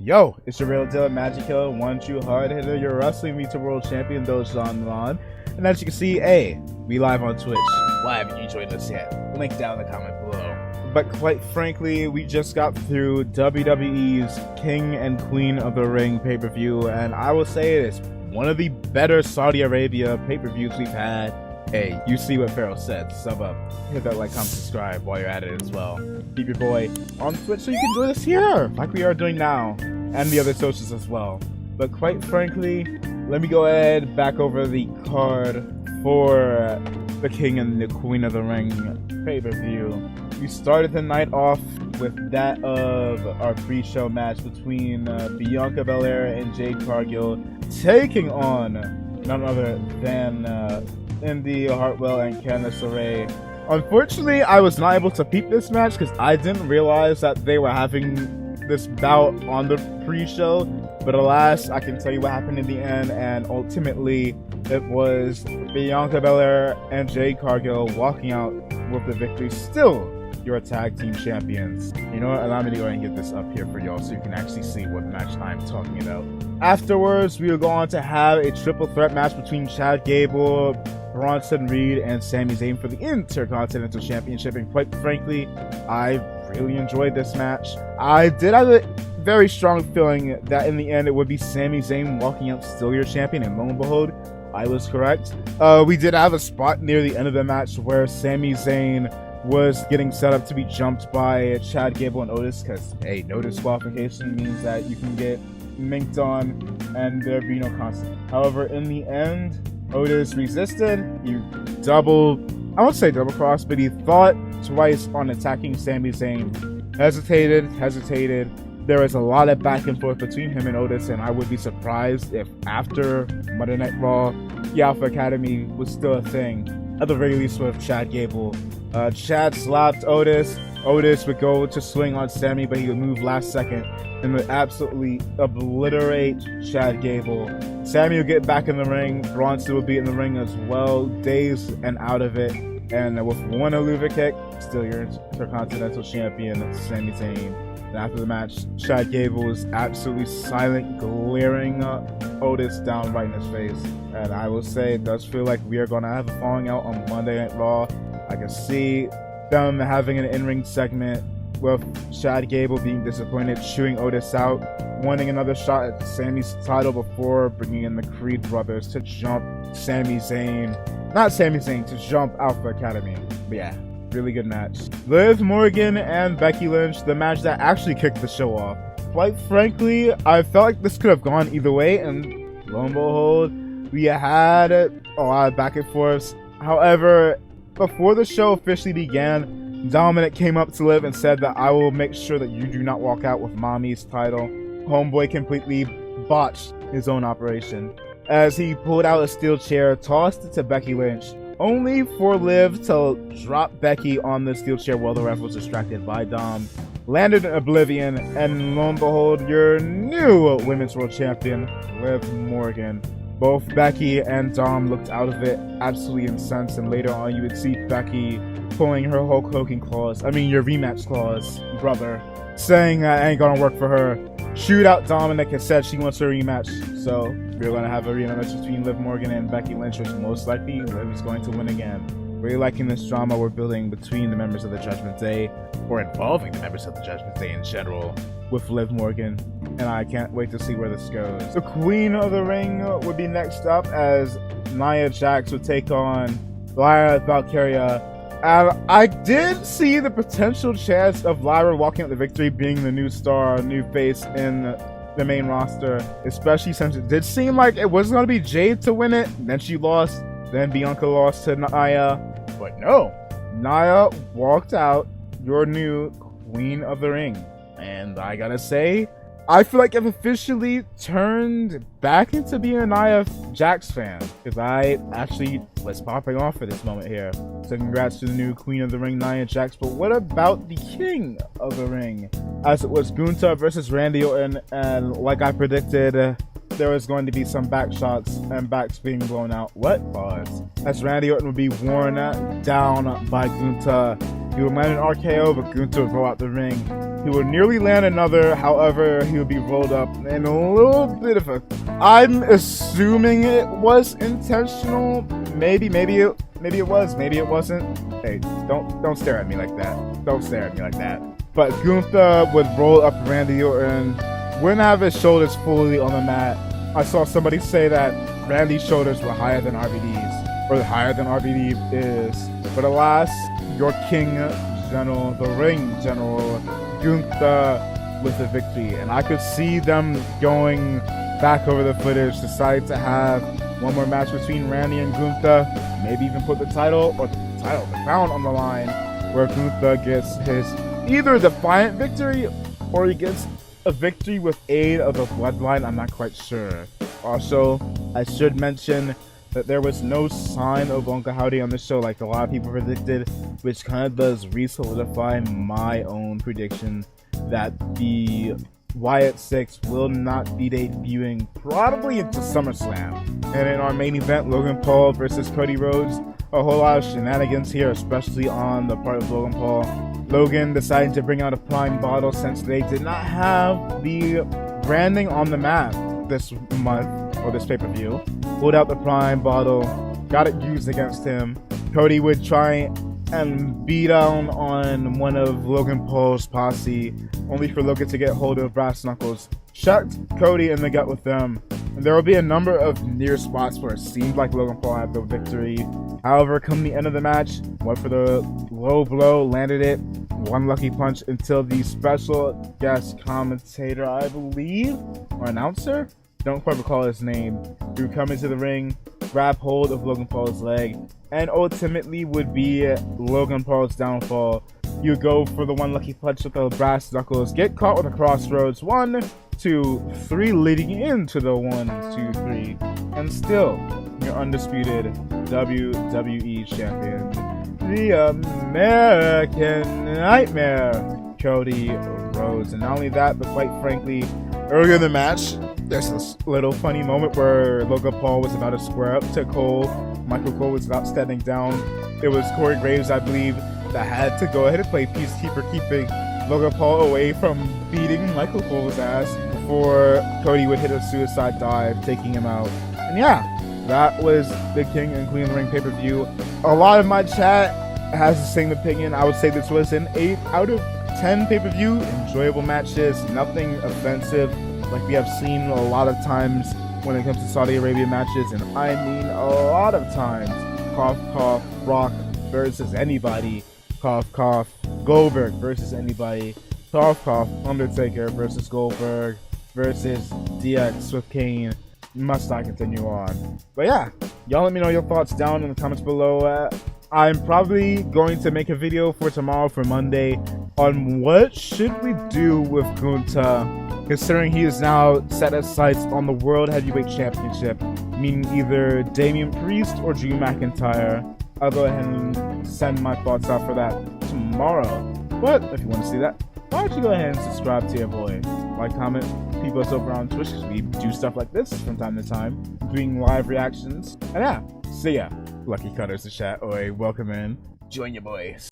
Yo, it's your real deal Magic Killer, one true hard hitter, your Wrestling Meets World Champion, Dojan Ron. And as you can see, hey, we live on Twitch. Why haven't you joined us yet? Link down in the comment below. But quite frankly, we just got through WWE's King and Queen of the Ring pay-per-view, and I will say it is one of the better Saudi Arabia pay-per-views we've had. Hey, you see what Pharaoh said. Sub up, hit that like, comment, subscribe while you're at it as well. Keep your boy on Twitch so you can join us here, like we are doing now, and the other socials as well. But quite frankly, let me go ahead back over the card for the King and the Queen of the Ring pay-per-view. We started the night off with that of our pre-show match between Bianca Belair and Jade Cargill taking on none other than Indy Hartwell and Candice LeRae. Unfortunately, I was not able to peep this match because I didn't realize that they were having this bout on the pre-show. But alas, I can tell you what happened in the end, and ultimately it was Bianca Belair and Jade Cargill walking out with the victory. Still your tag team champions. You know what? Allow me to go ahead and get this up here for y'all so you can actually see what match I'm talking about. Afterwards, we are going to have a triple threat match between Chad Gable, Bronson Reed, and Sami Zayn for the Intercontinental Championship. And quite frankly, I really enjoyed this match. I did have a very strong feeling that in the end it would be Sami Zayn walking out still your champion, and lo and behold, I was correct. We did have a spot near the end of the match where Sami Zayn was getting set up to be jumped by Chad Gable and Otis, because hey, no disqualification means that you can get minked on and there be no consequence. However, in the end, Otis resisted. He I won't say double crossed, but he thought twice on attacking Sami Zayn. Hesitated. There was a lot of back and forth between him and Otis, and I would be surprised if after Monday Night Raw, the Alpha Academy was still a thing. At the very least with Chad Gable. Chad slapped Otis. Otis would go to swing on Sami, but he would move last second and would absolutely obliterate Chad Gable. Sami would get back in the ring. Bronson would be in the ring as well, dazed and out of it. And with one Eluva kick, still your Intercontinental Champion, Sami Zayn. And after the match, Chad Gable was absolutely silent, glaring Otis down right in his face. And I will say, it does feel like we are going to have a falling out on Monday Night Raw. I can see them having an in-ring segment with Chad Gable being disappointed, chewing Otis out, wanting another shot at Sami's title before bringing in the Creed brothers to jump to jump Alpha Academy. But yeah, really good match. Liv Morgan and Becky Lynch, the match that actually kicked the show off. Quite frankly, I felt like this could have gone either way, and lo and behold, we had a lot of back and forths. However, before the show officially began, Dominic came up to Liv and said that I will make sure that you do not walk out with Mommy's title. Homeboy completely botched his own operation as he pulled out a steel chair, tossed it to Becky Lynch, only for Liv to drop Becky on the steel chair while the ref was distracted by Dom. Landed in Oblivion, and lo and behold, your new Women's World Champion, Liv Morgan. Both Becky and Dom looked out of it, absolutely incensed, and later on you would see Becky pulling her Hulk Hogan clause, your rematch clause, brother, saying that ain't gonna work for her. Shoot out Dominic and said she wants a rematch, so we're gonna have a rematch between Liv Morgan and Becky Lynch, which most likely Liv is going to win again. Really liking this drama we're building between the members of the Judgment Day, or involving the members of the Judgment Day in general, with Liv Morgan, and I can't wait to see where this goes. The Queen of the Ring would be next up, as Nia Jax would take on Lyra Valkyria. And I did see the potential chance of Lyra walking out the victory, being the new star, new face in the main roster, especially since it did seem like it was going to be Jade to win it, then she lost, then Bianca lost to Nia. But no, Nia walked out your new Queen of the Ring. And I gotta say, I feel like I've officially turned back into being a Nia Jax fan, because I actually was popping off for this moment here. So congrats to the new Queen of the Ring, Nia Jax. But what about the King of the Ring? As it was Gunther versus Randy Orton, and like I predicted, there was going to be some back shots and backs being blown out. What? Pause. As Randy Orton would be worn down by Gunther. He would land an RKO, but Gunther would go out the ring. He would nearly land another, however, he would be rolled up in a little bit of a... I'm assuming it was intentional. Maybe it was, maybe it wasn't. Hey, don't stare at me like that. Don't stare at me like that. But Gunther would roll up Randy Orton, wouldn't have his shoulders fully on the mat. I saw somebody say that Randy's shoulders were higher than RVD's, or higher than RVD is. But alas, your king general, the ring general, Gunther with the victory. And I could see them going back over the footage, decide to have one more match between Randy and Gunther, maybe even put the crown on the line, where Gunther gets his either defiant victory or he gets a victory with aid of the bloodline. I'm not quite sure. Also, I should mention that there was no sign of Uncle Howdy on the show like a lot of people predicted, which kind of does re-solidify my own prediction that the Wyatt 6 will not be debuting probably into SummerSlam. And in our main event, Logan Paul versus Cody Rhodes, a whole lot of shenanigans here, especially on the part of Logan Paul. Logan decided to bring out a prime bottle since they did not have the branding on the map this month, or this pay-per-view. Pulled out the prime bottle, got it used against him. Cody would try and beat down on one of Logan Paul's posse, only for Logan to get hold of Brass Knuckles, chucked Cody in the gut with them. And there will be a number of near spots where it seemed like Logan Paul had the victory. However, come the end of the match, went for the low blow, landed it, one lucky punch until the special guest commentator, I believe, or announcer, don't quite recall his name, who come into the ring, grab hold of Logan Paul's leg, and ultimately would be Logan Paul's downfall. You go for the one lucky punch with the Brass Knuckles, get caught with a crossroads, 1, 2, 3, leading into the 1, 2, 3, and still your undisputed WWE champion, the American Nightmare, Cody Rhodes. And not only that, but quite frankly, earlier in the match, there's this little funny moment where Logan Paul was about to square up to Cole. Michael Cole was about standing down. It was Corey Graves, I believe, that had to go ahead and play peacekeeper, keeping Logan Paul away from beating Michael Cole's ass before Cody would hit a suicide dive, taking him out. And yeah, that was the King and Queen of the Ring pay-per-view. A lot of my chat has the same opinion. I would say this was an 8 out of 10 pay-per-view. Enjoyable matches, nothing offensive like we have seen a lot of times when it comes to Saudi Arabia matches, and I mean a lot of times. Cough, cough, Rock versus anybody. Cough, cough, Goldberg versus anybody. Cough, cough, Undertaker versus Goldberg versus DX with Kane. Must not continue on. But yeah, y'all let me know your thoughts down in the comments below. I'm probably going to make a video for tomorrow, for Monday, on what should we do with Gunther, considering he is now set his sights on the World Heavyweight Championship, meaning either Damian Priest or Drew McIntyre. I'll go ahead and send my thoughts out for that tomorrow. But if you want to see that, why don't you go ahead and subscribe to your boy? Like, comment, people us over on Twitch, because we do stuff like this from time to time, doing live reactions. And yeah, see ya. Lucky Cutters to chat. Oi, welcome in. Join your boys.